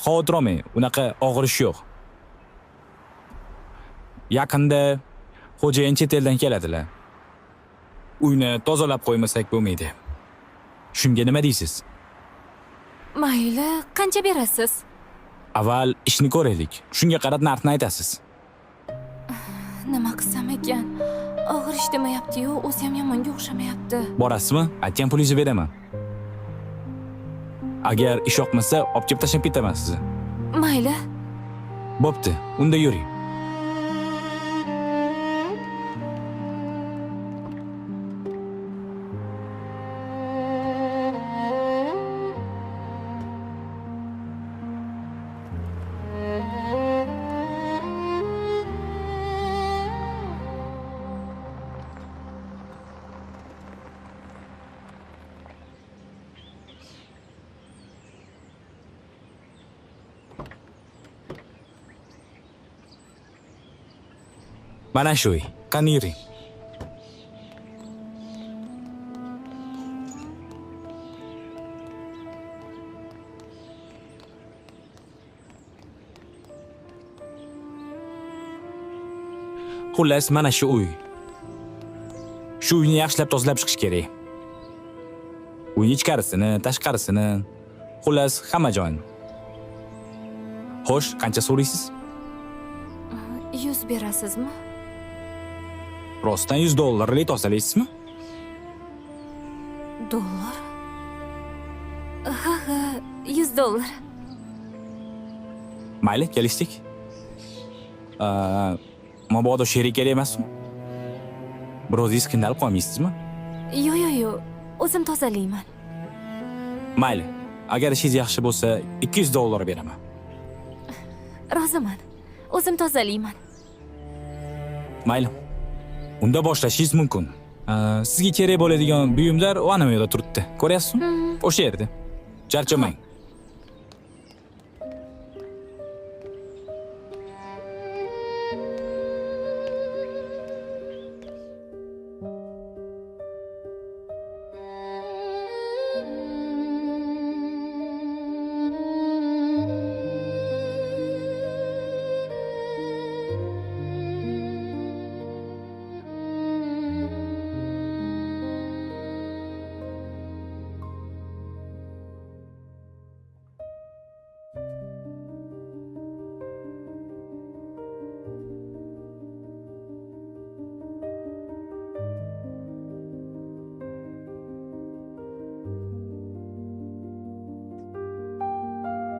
Xavotir olmang, unaqa og'ir ish yo'q. Yaqinda xo'jayin chet eldan keladilar. Uyni tozalab qo'ymasak bo'lmaydi. Shunga nima deysiz? Mayli, qancha berasiz? Avval ishni ko'raylik. Shunga qarab narxni aytasiz. Nima qilsam ekan? Og'ir ish demayapti-yu, o'zi ham yomonga o'xshamayapti. Borasizmi? Aytgan pulingizni beraman. Agar ish yoqmasa, olib kelib tashlab ketaman sizni. Mayli. Bo'pti, unda yuring. Mana shu uy. Qani yuring. Xullas, mana shu uy. Shu uyni yaxshilab tozalab chiqish kerak. Uyning ichkarisini, tashqarisini, xullas hamma joyini. Xo'sh, qancha so'raysiz? 100 berasizmi? Rostdan $100 tozalaysizmi? Dollar? Ha, $100. Mayli, kelishdik. Mabodo sherik kerak emasmi? Birozingiz qiynalib qolmaysizmi? Yo'q, o'zim tozalayman. Mayli, agar ishingiz yaxshi bo'lsa, $200 beraman. Roziman. O'zim tozalayman. Mayli. Unda boshlashingiz mumkin. Sizga kerak bo'ladigan buyumlar ana bu yerda turibdi. Ko'ryapsizmi? O'sha yerda. Charchamang.